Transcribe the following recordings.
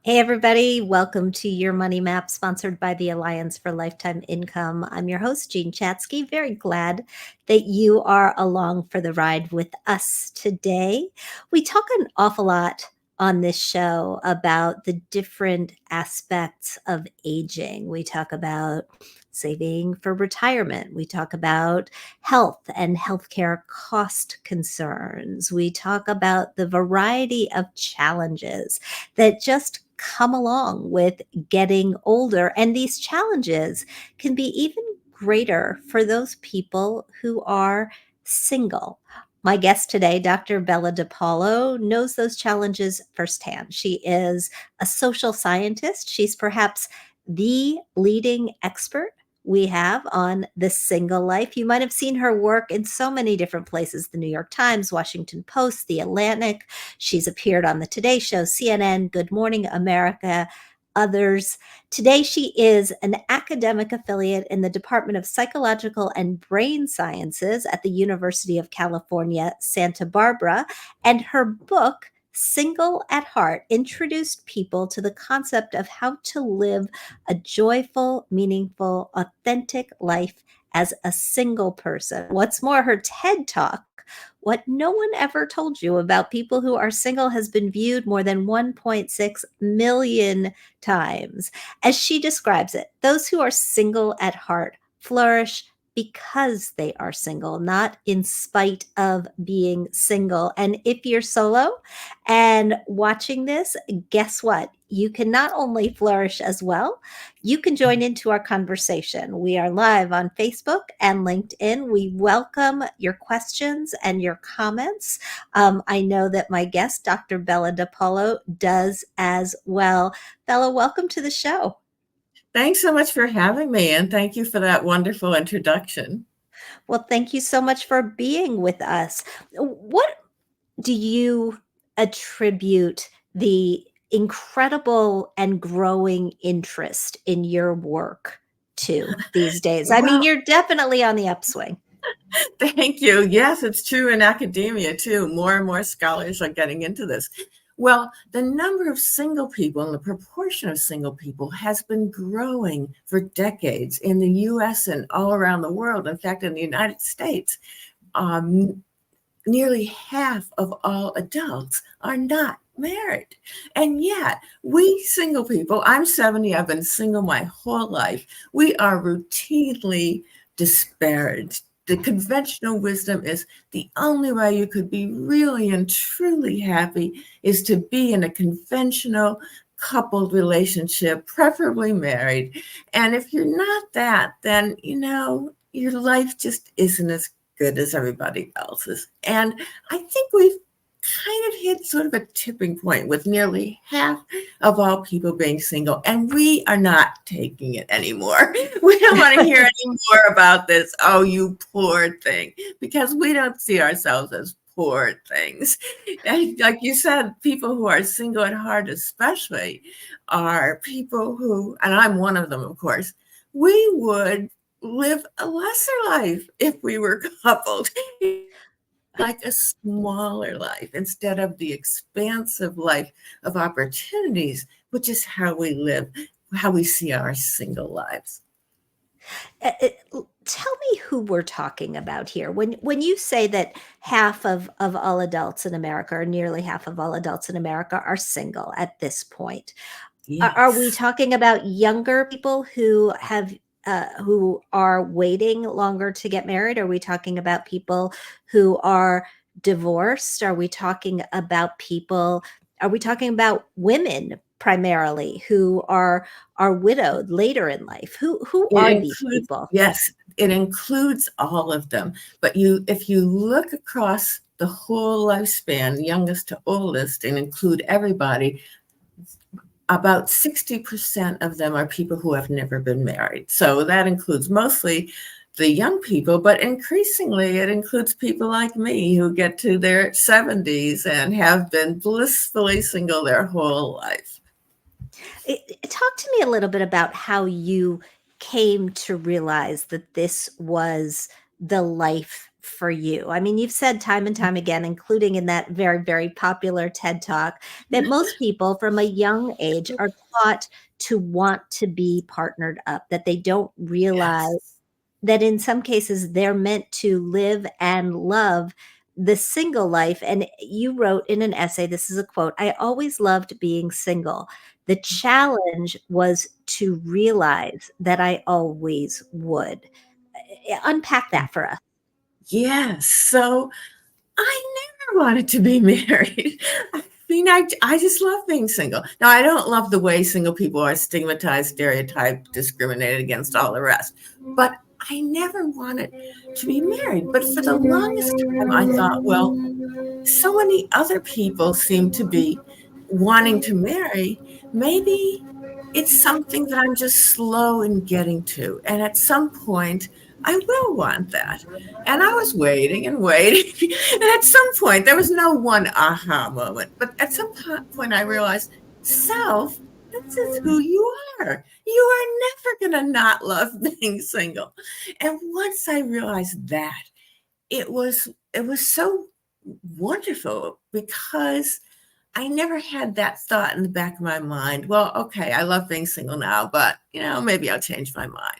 Hey, everybody. Welcome to Your Money Map, sponsored by the Alliance for Lifetime Income. I'm your host, Jean Chatzky. Very glad that you are along for the ride with us today. We talk an awful lot on this show about the different aspects of aging. We talk about saving for retirement. We talk about health and healthcare cost concerns. We talk about the variety of challenges that just come along with getting older. And these challenges can be even greater for those people who are single. My guest today, Dr. Bella DePaulo, knows those challenges firsthand. She is a social scientist. She's perhaps the leading expert we have on the single life. You might have seen her work in so many different places: the New York Times, Washington Post, The Atlantic. She's appeared on the Today Show, CNN, Good Morning America, others. Today, she is an academic affiliate in the Department of Psychological and Brain Sciences at the University of California, Santa Barbara, and her book, Single at Heart, introduced people to the concept of how to live a joyful, meaningful, authentic life as a single person. What's more, her TED Talk, What No One Ever Told You About People Who Are Single, has been viewed more than 1.6 million times. As she describes it, those who are single at heart flourish because they are single, not in spite of being single. And if you're solo and watching this, guess what? You can not only flourish as well, you can join into our conversation. We are live on Facebook and LinkedIn. We welcome your questions and your comments. I know that my guest, Dr. Bella DePaulo, does as well. Bella, welcome to the show. Thanks so much for having me, and thank you for that wonderful introduction. Well, thank you so much for being with us. What do you attribute the incredible and growing interest in your work to these days? I mean, Well, you're definitely on the upswing. thank you. Yes, it's true in academia too. More and more scholars are getting into this. Well, the number of single people and the proportion of single people has been growing for decades in the US and all around the world. In fact, in the United States, um, nearly half of all adults are not married. And yet, we single people, I'm 70, I've been single my whole life, we are routinely disparaged. The conventional wisdom is the only way you could be really and truly happy is to be in a conventional coupled relationship, preferably married. And if you're not that, then, your life just isn't as good as everybody else's. And I think we've kind of hit sort of a tipping point with nearly half of all people being single, and we are not taking it anymore. We don't want to hear any more about this, oh, you poor thing, because we don't see ourselves as poor things. And like you said, people who are single at heart, especially, are people who, and I'm one of them, of course, we would live a lesser life if we were coupled, like a smaller life instead of the expansive life of opportunities, which is how we live, how we see our single lives. Tell me who we're talking about here. When you say that half of all adults in America, or nearly half of all adults in America, are single at this point, are we Yes. talking about younger people who are waiting longer to get married? Are we talking about people who are divorced? Are we talking about women primarily who are widowed later in life? Who It are these includes, people? yes, it includes all of them. But if you look across the whole lifespan, youngest to oldest, and include everybody, about 60% of them are people who have never been married. So that includes mostly the young people, but increasingly it includes people like me who get to their 70s and have been blissfully single their whole life. Talk to me a little bit about how you came to realize that this was the life for you? I mean, you've said time and time again, including in that very, very popular TED Talk, that most people from a young age are taught to want to be partnered up, that they don't realize Yes. that in some cases they're meant to live and love the single life. And you wrote in an essay, this is a quote, "I always loved being single. The challenge was to realize that I always would." Unpack that for us. Yes. So I never wanted to be married. I mean, I just love being single. Now, I don't love the way single people are stigmatized, stereotyped, discriminated against, all the rest. But I never wanted to be married. But for the longest time, I thought, well, so many other people seem to be wanting to marry. Maybe it's something that I'm just slow in getting to. And at some point, I will want that. And I was waiting and waiting. And at some point, there was no one aha moment. But at some point, I realized, self, this is who you are. You are never going to not love being single. And once I realized that, it was so wonderful, because I never had that thought in the back of my mind. Well, okay, I love being single now, but maybe I'll change my mind.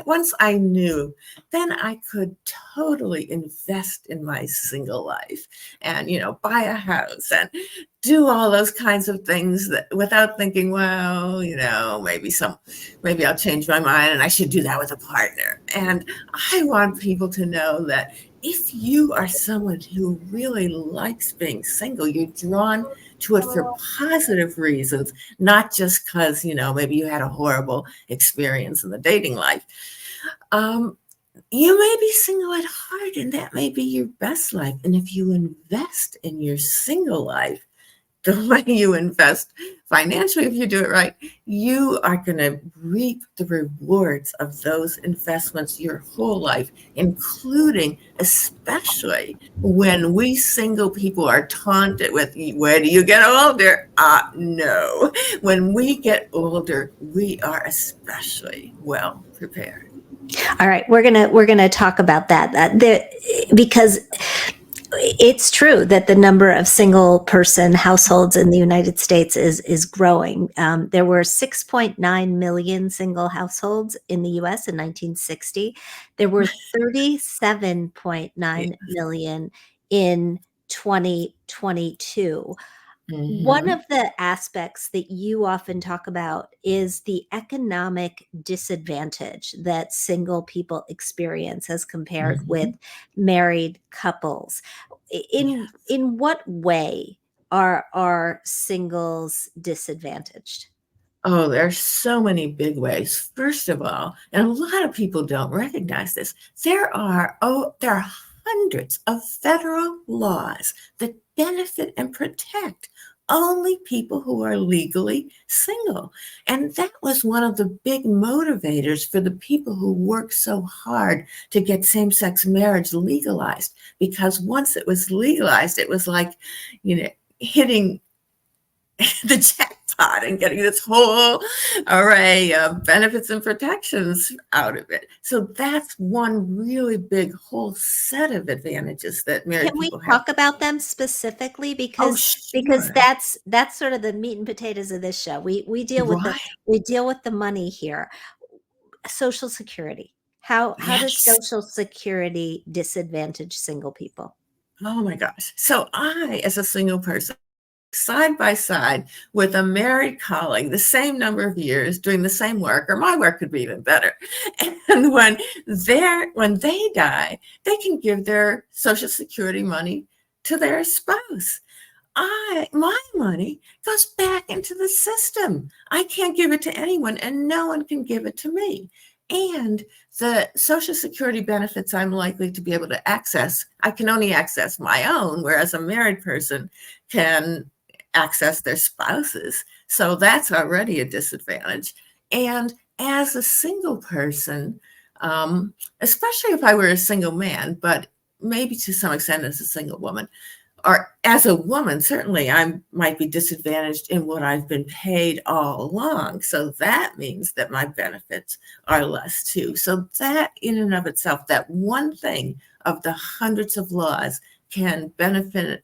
Once I knew, then I could totally invest in my single life and, buy a house and do all those kinds of things without thinking, well, maybe I'll change my mind and I should do that with a partner. And I want people to know that if you are someone who really likes being single, you're drawn to it for positive reasons, not just because, maybe you had a horrible experience in the dating life. You may be single at heart, and that may be your best life. And if you invest in your single life, the way you invest financially, if you do it right, you are going to reap the rewards of those investments your whole life, including especially when we single people are taunted with, where do you get older? No. When we get older, we are especially well prepared. All right, we're gonna talk about that. Because it's true that the number of single person households in the United States is growing. There were 6.9 million single households in the U.S. in 1960. There were 37.9 million in 2022. One Mm-hmm. of the aspects that you often talk about is the economic disadvantage that single people experience as compared with Mm-hmm. married couples. In Yes. in what way are singles disadvantaged? Oh, there's so many big ways. First of all, and a lot of people don't recognize this, there are hundreds of federal laws that benefit and protect only people who are legally single. And that was one of the big motivators for the people who worked so hard to get same-sex marriage legalized. Because once it was legalized, it was like, hitting the jackpot and getting this whole array of benefits and protections out of it. So that's one really big whole set of advantages that Can married we people have. talk about them specifically? Oh, Because sure. that's sort of the meat and potatoes of this show. We deal with Right. the money here. Social Security. How does Yes. Social Security disadvantage single people? Oh my gosh. So I, as a single person, side by side with a married colleague, the same number of years doing the same work, or my work could be even better. And when they die, they can give their Social Security money to their spouse. My money goes back into the system. I can't give it to anyone, and no one can give it to me. And the Social Security benefits I'm likely to be able to access, I can only access my own, whereas a married person can access their spouses. So that's already a disadvantage. And as a single person, especially if I were a single man, but maybe to some extent as a single woman, or as a woman, certainly I might be disadvantaged in what I've been paid all along. So that means that my benefits are less too. So that in and of itself, that one thing of the hundreds of laws can benefit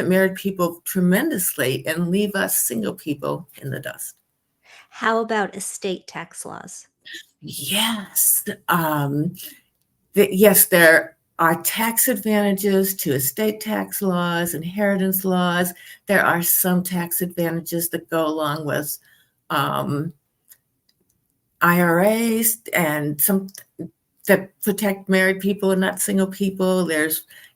married people tremendously and leave us single people in the dust. How about estate tax laws? Yes. Yes, there are tax advantages to estate tax laws, inheritance laws. There are some tax advantages that go along with um, IRAs and some that protect married people and not single people.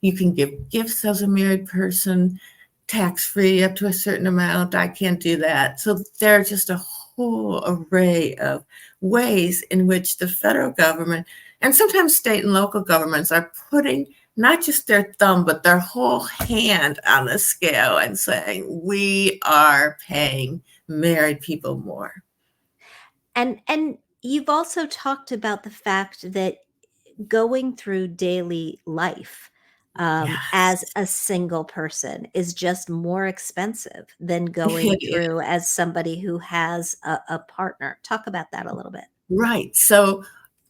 You can give gifts as a married person, tax-free up to a certain amount. I can't do that. So there are just a whole array of ways in which the federal government and sometimes state and local governments are putting not just their thumb, but their whole hand on the scale and saying, we are paying married people more. And you've also talked about the fact that going through daily life as Yes, a single person is just more expensive than going it is. through as somebody who has a partner. Talk about that a little bit. Right. So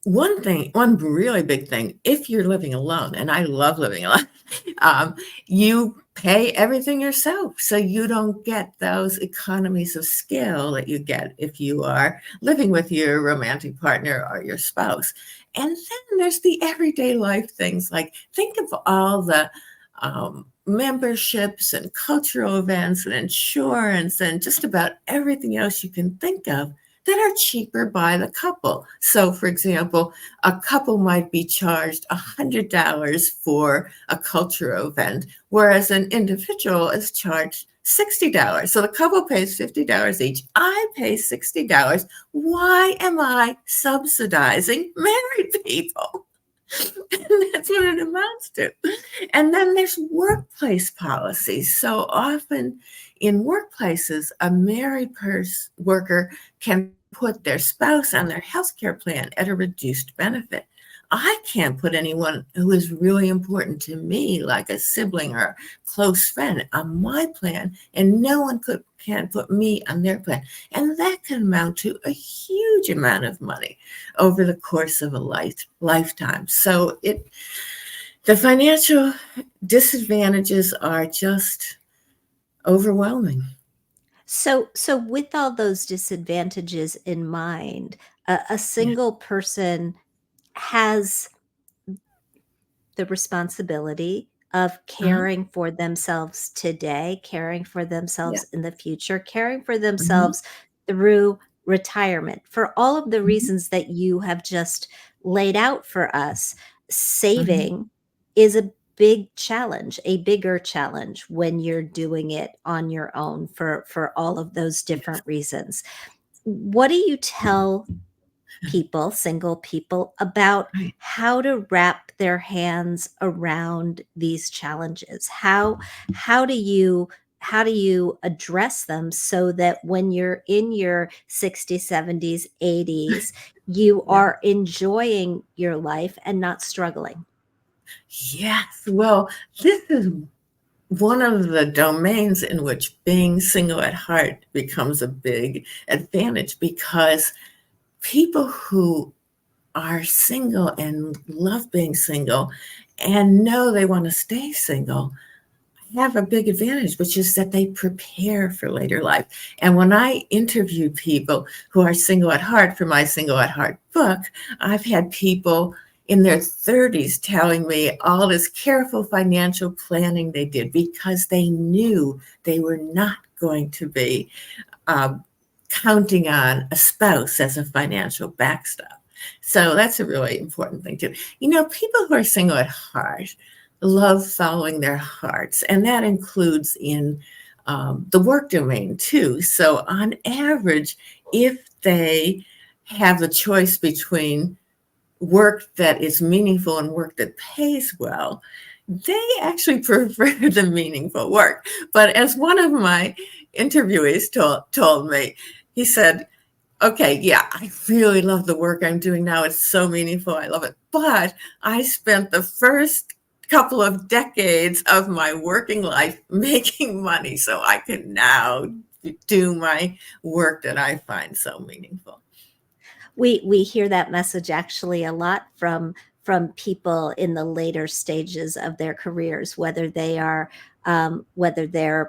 one really big thing, if you're living alone, and I love living alone, um, you pay everything yourself. So you don't get those economies of scale that you get if you are living with your romantic partner or your spouse. And then there's the everyday life things, like think of all the memberships and cultural events and insurance and just about everything else you can think of that are cheaper by the couple. So, for example, a couple might be charged $100 for a cultural event, whereas an individual is charged $60. So the couple pays $50 each. I pay $60. Why am I subsidizing married people? And that's what it amounts to. And then there's workplace policies. So often in workplaces, a married worker can put their spouse on their health care plan at a reduced benefit. I can't put anyone who is really important to me, like a sibling or a close friend, on my plan, and no one can put me on their plan. And that can amount to a huge amount of money over the course of a lifetime. So the financial disadvantages are just overwhelming. So with all those disadvantages in mind, a Yeah. single person has the responsibility of Uh-huh. caring for themselves today, caring for Yeah. themselves in the future, caring for Mhm. themselves through retirement. For all of the Mhm. reasons that you have just laid out for us, Mhm. saving is a big challenge, a bigger challenge when you're doing it on your own for all of those different Yes. reasons. What do you tell people, single people, about Right. how to wrap their hands around these challenges? How do you address them so that when you're in your 60s, 70s, 80s, you Yeah. are enjoying your life and not struggling? Yes. Well, this is one of the domains in which being single at heart becomes a big advantage, because people who are single and love being single and know they want to stay single have a big advantage, which is that they prepare for later life. And when I interview people who are single at heart for my Single at Heart book, I've had people in their 30s telling me all this careful financial planning they did because they knew they were not going to be um, counting on a spouse as a financial backstop. So that's a really important thing too. People who are single at heart love following their hearts, and that includes in the work domain too. So on average, if they have the choice between work that is meaningful and work that pays well, they actually prefer the meaningful work. But as one of my interviewees told me, he said, okay, yeah, I really love the work I'm doing now. It's so meaningful. I love it. But I spent the first couple of decades of my working life making money so I can now do my work that I find so meaningful. We hear that message actually a lot from from people in the later stages of their careers, whether they're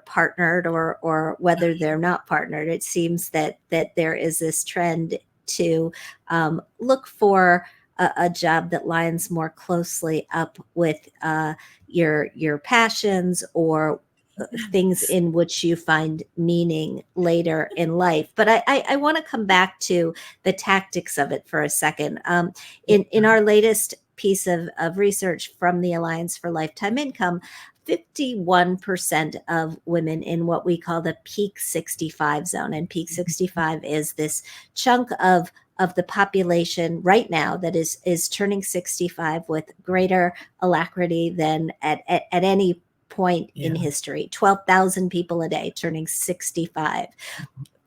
partnered or whether they're not partnered. It seems that there is this trend to look for a job that lines more closely up with your passions or things in which you find meaning later in life. But I want to come back to the tactics of it for a second. In our latest piece of research from the Alliance for Lifetime Income, 51% of women in what we call the peak 65 zone, and peak 65 is this chunk of the population right now that is turning 65 with greater alacrity than at any point in history. 12,000 people a day turning 65.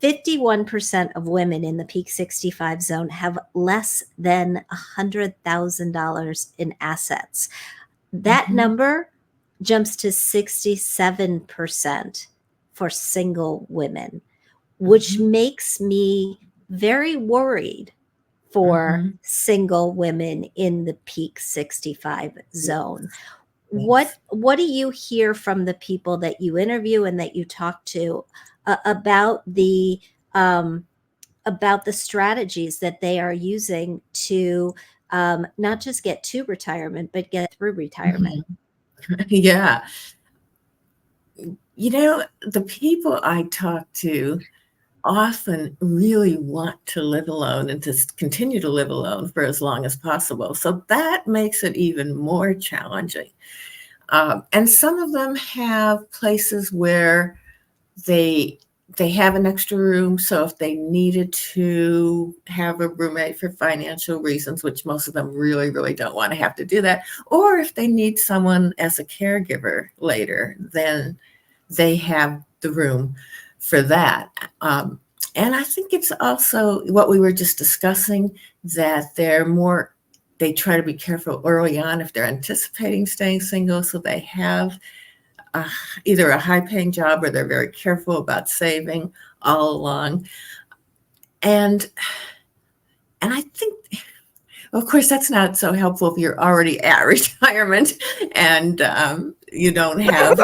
51% of women in the peak 65 zone have less than $100,000 in assets. That number jumps to 67% for single women, which makes me very worried for single women in the peak 65 zone. What do you hear from the people that you interview and that you talk to about the strategies that they are using to not just get to retirement, but get through retirement? Yeah. The people I talk to often really want to live alone and to continue to live alone for as long as possible. So that makes it even more challenging. And some of them have places where they have an extra room. So if they needed to have a roommate for financial reasons, which most of them really, really don't want to have to do that, or if they need someone as a caregiver later, then they have the room for that. And I think it's also what we were just discussing, that they try to be careful early on if they're anticipating staying single. So they have either a high-paying job or they're very careful about saving all along. And I think, of course, that's not so helpful if you're already at retirement and you don't have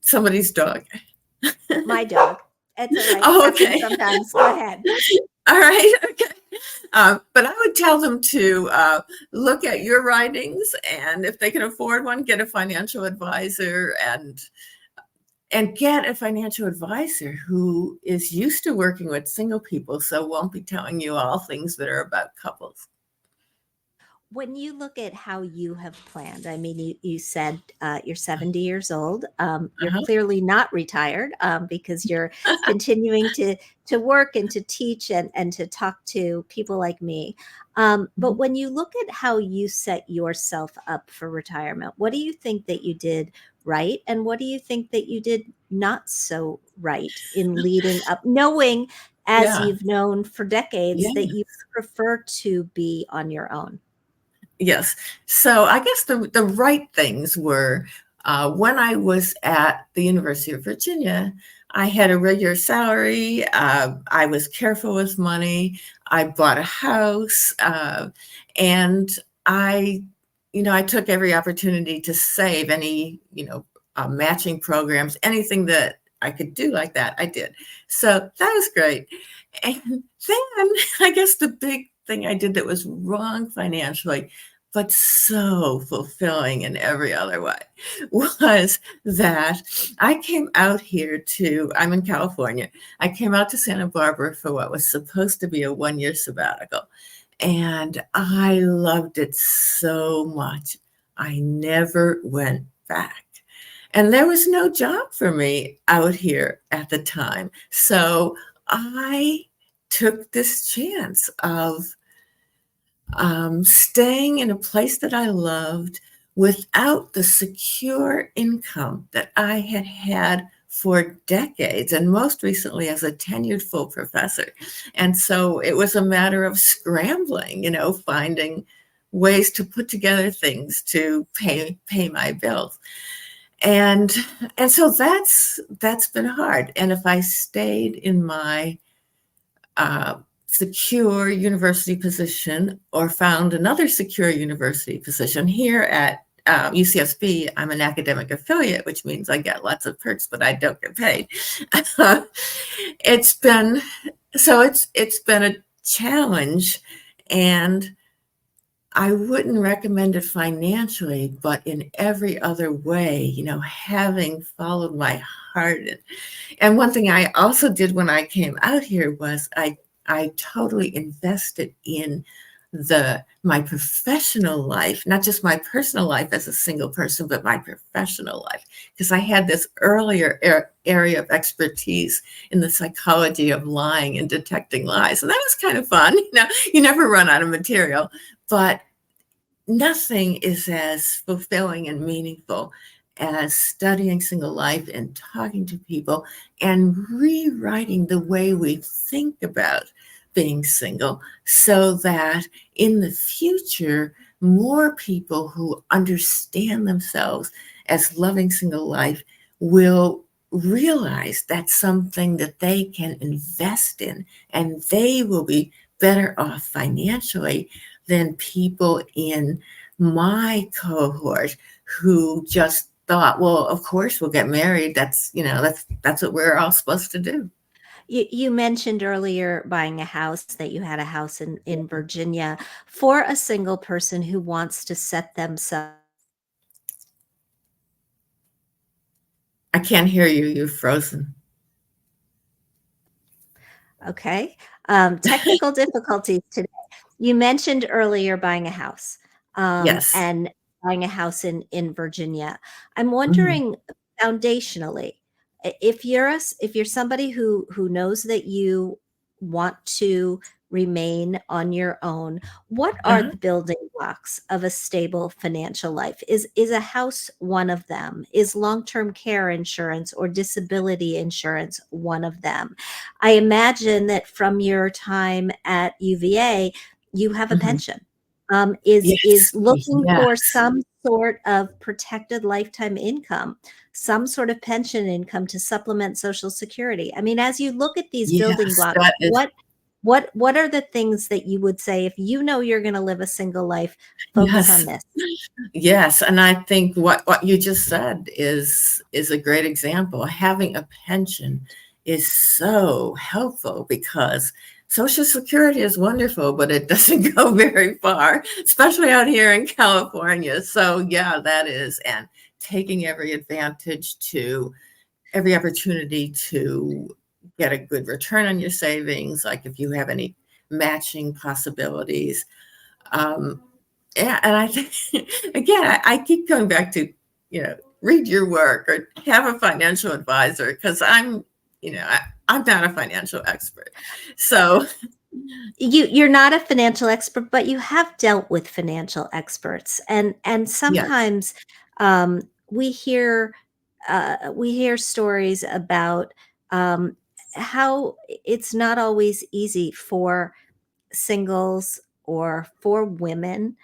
somebody's dog. My dog. It's all right. Oh, okay. Sometimes. Go ahead. All right. Okay. But I would tell them to look at your writings, and if they can afford one, get a financial advisor and get a financial advisor who is used to working with single people, so won't be telling you all things that are about couples. When you look at how you have planned, I mean, you said you're 70 years old. You're clearly not retired because you're continuing to work and to teach and to talk to people like me. But when you look at how you set yourself up for retirement, what do you think that you did right? And what do you think that you did not so right in leading up, knowing, as you've known for decades, that you prefer to be on your own? Yes. So I guess the right things were when I was at the University of Virginia, I had a regular salary. I was careful with money. I bought a house, and I took every opportunity to save any, matching programs, anything that I could do like that, I did. So that was great. And then I guess the big thing I did that was wrong financially, but so fulfilling in every other way, was that I came out here I'm in California. I came out to Santa Barbara for what was supposed to be a 1-year sabbatical. And I loved it so much. I never went back. And there was no job for me out here at the time. So I took this chance of staying in a place that I loved without the secure income that I had had for decades, and most recently as a tenured full professor. And so it was a matter of scrambling, finding ways to put together things to pay my bills. And so that's been hard. And if I stayed in my secure university position or found another secure university position. Here at UCSB, I'm an academic affiliate, which means I get lots of perks, but I don't get paid. It's been a challenge, and I wouldn't recommend it financially, but in every other way, having followed my heart. And one thing I also did when I came out here was I totally invested in my professional life, not just my personal life as a single person, but my professional life, because I had this earlier area of expertise in the psychology of lying and detecting lies. And that was kind of fun. You never run out of material, but nothing is as fulfilling and meaningful as studying single life and talking to people and rewriting the way we think about being single, so that in the future, more people who understand themselves as loving single life will realize that's something that they can invest in, and they will be better off financially than people in my cohort who just thought, well, of course we'll get married. That's what we're all supposed to do. You mentioned earlier buying a house, that you had a house in Virginia. For a single person who wants to set themselves. I can't hear you. You're frozen. Okay. Technical difficulties today. You mentioned earlier buying a house, Yes. and buying a house in Virginia. I'm Mhm. wondering, foundationally, if you're somebody who knows that you want to remain on your own, what are Uh-huh. the building blocks of a stable financial life? Is a house one of them? Is long-term care insurance or disability insurance one of them? I imagine that from your time at UVA, you have a Mhm. pension. Is Yes. looking for Yes. some sort of protected lifetime income, some sort of pension income to supplement Social Security. I mean, as you look at these building Yes. blocks, That is what are the things that you would say, if you know you're going to live a single life, focus on yes. this? Yes, and I think what you just said is a great example. Having a pension is so helpful, because Social Security is wonderful, but it doesn't go very far, especially out here in California. So yeah, that is, and taking every opportunity to get a good return on your savings, like if you have any matching possibilities. Um, yeah, and I think again, I keep coming back to, read your work or have a financial advisor, because I'm not a financial expert. So You're not a financial expert, but you have dealt with financial experts, and yes, sometimes we hear stories about um, how it's not always easy for singles or for women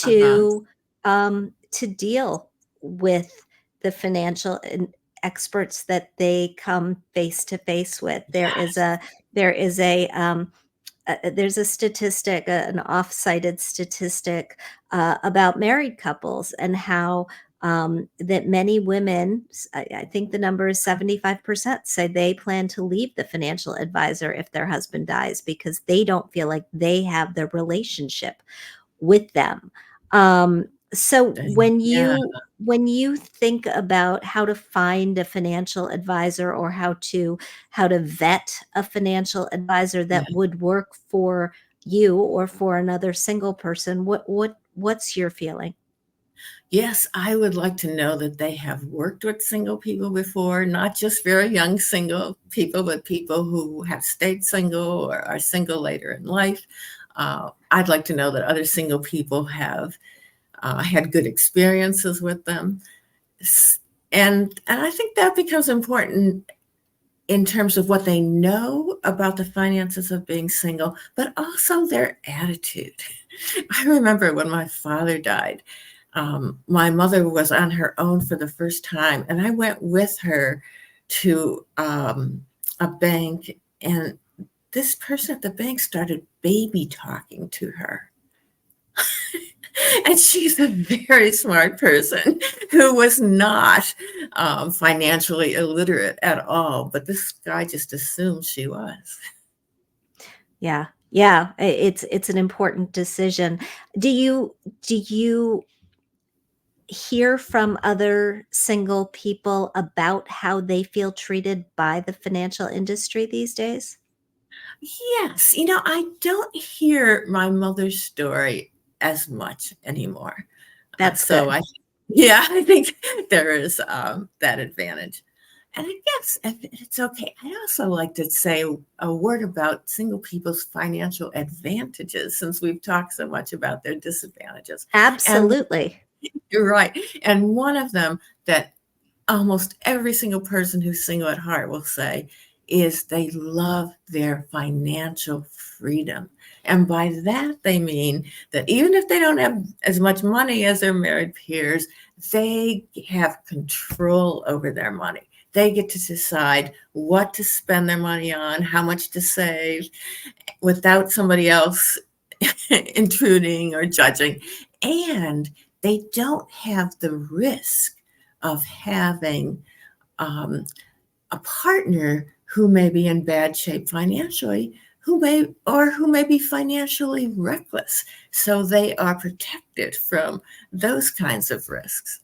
uh-huh. to deal with the financial experts that they come face to face with. Yes, There is there's a statistic, an off-cited statistic about married couples, and how that many women, I think the number is 75%, say they plan to leave the financial advisor if their husband dies, because they don't feel like they have the relationship with them. So yeah, when you think about how to find a financial advisor, or how to vet a financial advisor yeah. that would work for you or for another single person, what's your feeling? Yes, I would like to know that they have worked with single people before, not just very young single people, but people who have stayed single or are single later in life. I'd like to know that other single people have had good experiences with them. And I think that becomes important in terms of what they know about the finances of being single, but also their attitude. I remember when my father died, my mother was on her own for the first time, and I went with her to a bank, and this person at the bank started baby talking to her. And she's a very smart person who was not financially illiterate at all, but this guy just assumed she was. Yeah. Yeah. It's an important decision. Do you hear from other single people about how they feel treated by the financial industry these days? Yes, I don't hear my mother's story as much anymore. That's So good. yeah, I think there is that advantage. And I guess if it's okay, I'd also like to say a word about single people's financial advantages, since we've talked so much about their disadvantages. And Absolutely. you're right. And one of them that almost every single person who's single at heart will say is they love their financial freedom. And by that, they mean that even if they don't have as much money as their married peers, they have control over their money. They get to decide what to spend their money on, how much to save, without somebody else intruding or judging. And they don't have the risk of having a partner who may be in bad shape financially, who may be financially reckless. So they are protected from those kinds of risks.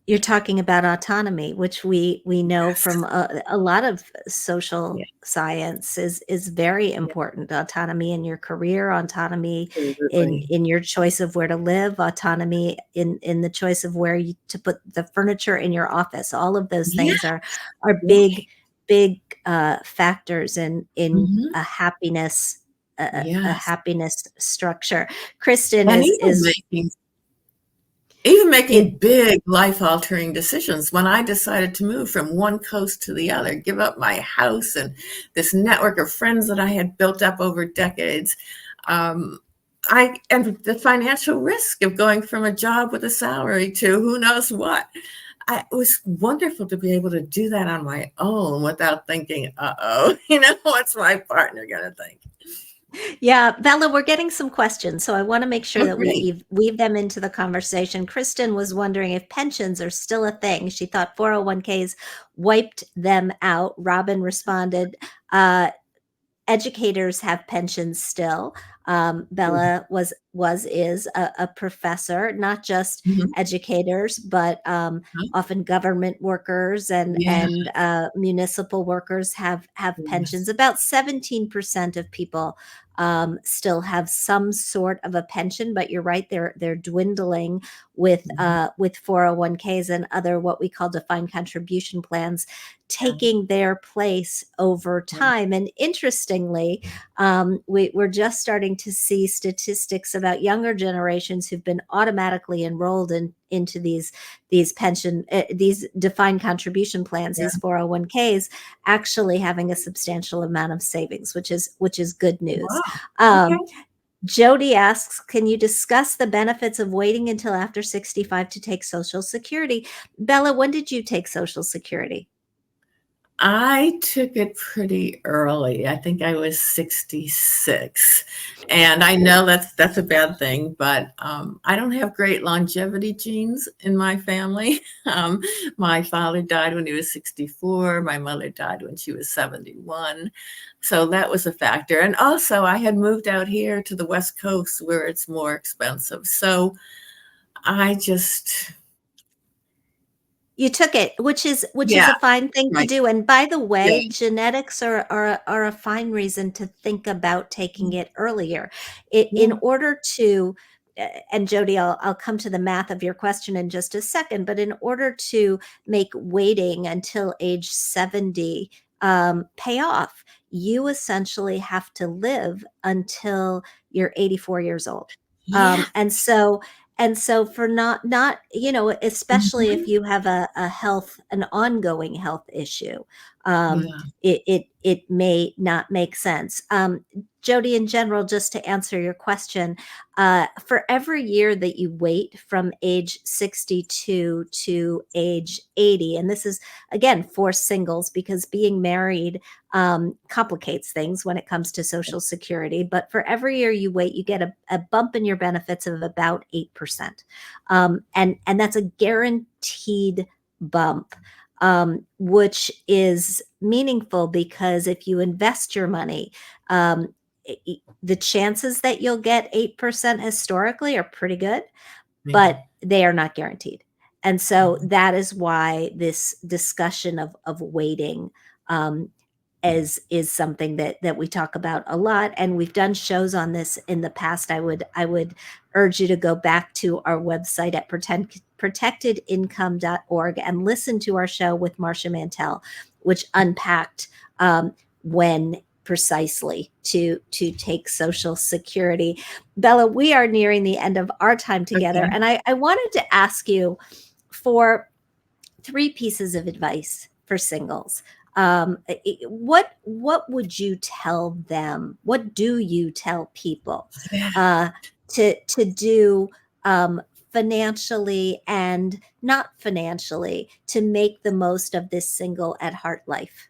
You're talking about autonomy, which we know Yes. from a lot of Yeah. social science is very Yeah. important. Autonomy in your career, autonomy Absolutely. in your choice of where to live, autonomy in the choice of where to put the furniture in your office. All of those Yeah. things are Right. big factors in Mhm. a happiness a Yes. happiness structure. Kristen And is even making it big life altering decisions. When I decided to move from one coast to the other, give up my house and this network of friends that I had built up over decades, um, and the financial risk of going from a job with a salary to who knows what. It was wonderful to be able to do that on my own without thinking, uh-oh, what's my partner going to think? Yeah, Bella, we're getting some questions, so I want to make sure Oh, that we great. weave them into the conversation. Kristen was wondering if pensions are still a thing. She thought 401ks wiped them out. Robin responded, educators have pensions still. Bella is a professor, not just Mhm. educators, but often government workers Yeah, and municipal workers have pensions. yes. About 17% of people still have some sort of a pension, but you're right, they're dwindling Mhm. with 401ks and other what we call defined contribution plans Yeah, taking their place over yeah, time. And interestingly, we're just starting to see statistics about younger generations who've been automatically enrolled into these defined contribution plans, yeah. these 401ks, actually having a substantial amount of savings, which is good news. Wow. Okay. Um, Jody asks, can you discuss the benefits of waiting until after 65 to take Social Security? Bella, when did you take Social Security? I took it pretty early. I think I was 66. And I know that's a bad thing, but I don't have great longevity genes in my family. Um, my father died when he was 64. My mother died when she was 71. So that was a factor. And also, I had moved out here to the West Coast where it's more expensive. So I just, You took it, which is yeah, a fine thing to right. do. And by the Yeah. way, genetics are a fine reason to think about taking it earlier. In Yeah. order to, and Jody, I'll come to the math of your question in just a second, but in order to make waiting until age 70 pay off, you essentially have to live until you're 84 years old. Yeah. And so for not especially if Mhm. you have an ongoing health issue, Yeah. it may not make sense. Jody, in general, just to answer your question, for every year that you wait from age 62 to age 80, and this is, again, for singles, because being married complicates things when it comes to Social Security. But for every year you wait, you get a bump in your benefits of about 8%. And that's a guaranteed bump, which is meaningful because if you invest your money, the chances that you'll get 8% historically are pretty good, but they are not guaranteed. And so that is why this discussion of waiting is something that we talk about a lot, and we've done shows on this in the past. I would urge you to go back to our website at protectedincome.org and listen to our show with Marcia Mantell, which unpacked when precisely to take Social Security. Bella, we are nearing the end of our time together, Okay. and I wanted to ask you for 3 pieces of advice for singles. What would you tell them? What do you tell people to do financially and not financially to make the most of this single at heart life?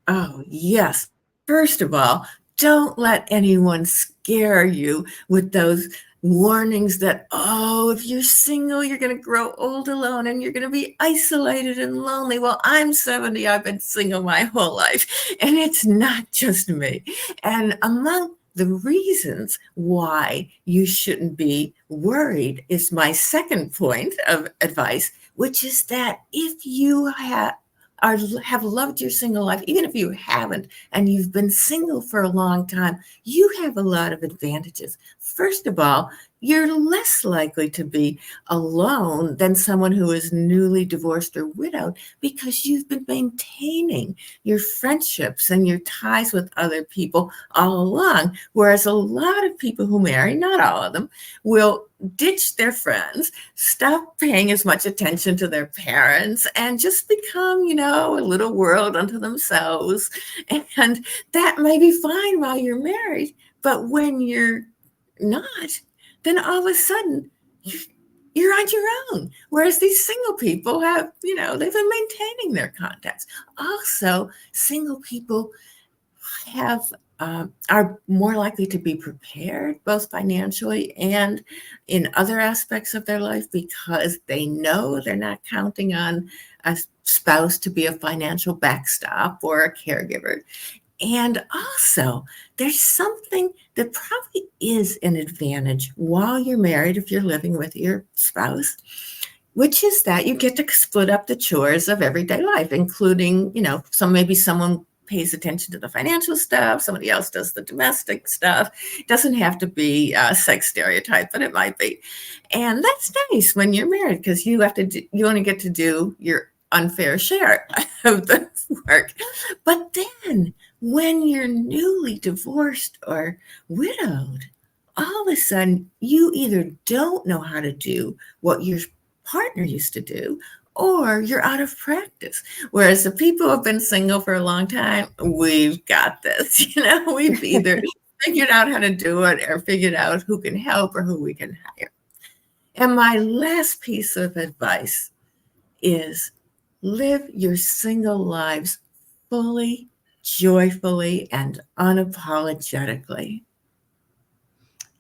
Oh, yes. First of all, don't let anyone scare you with those warnings that, oh, if you're single, you're going to grow old alone and you're going to be isolated and lonely. Well, I'm 70. I've been single my whole life, and it's not just me. And among the reasons why you shouldn't be worried is my second point of advice, which is that if you have loved your single life, even if you haven't, and you've been single for a long time, you have a lot of advantages. First of all, you're less likely to be alone than someone who is newly divorced or widowed because you've been maintaining your friendships and your ties with other people all along. Whereas a lot of people who marry, not all of them, will ditch their friends, stop paying as much attention to their parents, and just become, a little world unto themselves. And that may be fine while you're married, but when you're not, then all of a sudden you're on your own. Whereas these single people have, they've been maintaining their contacts. Also, single people are more likely to be prepared both financially and in other aspects of their life because they know they're not counting on a spouse to be a financial backstop or a caregiver. And also, there's something that probably is an advantage while you're married if you're living with your spouse, which is that you get to split up the chores of everyday life, including, maybe someone pays attention to the financial stuff, somebody else does the domestic stuff. It doesn't have to be a sex stereotype, but it might be. And that's nice when you're married because you only get to do your unfair share of the work. But then when you're newly divorced or widowed, all of a sudden you either don't know how to do what your partner used to do, or you're out of practice. Whereas the people who have been single for a long time, we've got this. We've either figured out how to do it or figured out who can help or who we can hire. And my last piece of advice is live your single lives fully, joyfully, and unapologetically.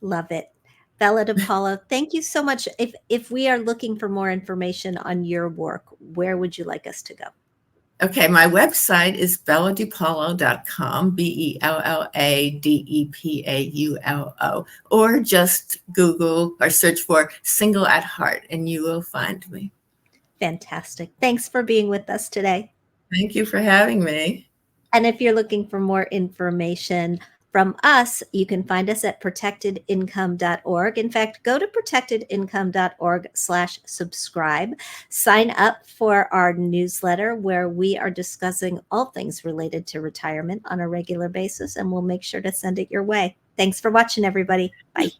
Love it. Bella DePaulo, thank you so much. If we are looking for more information on your work, where would you like us to go? Okay, my website is belladepaulo.com, BellaDepaulo, or just Google or search for Single at Heart and you will find me. Fantastic. Thanks for being with us today. Thank you for having me. And if you're looking for more information from us, you can find us at protectedincome.org. In fact, go to protectedincome.org/subscribe. Sign up for our newsletter where we are discussing all things related to retirement on a regular basis, and we'll make sure to send it your way. Thanks for watching, everybody. Bye.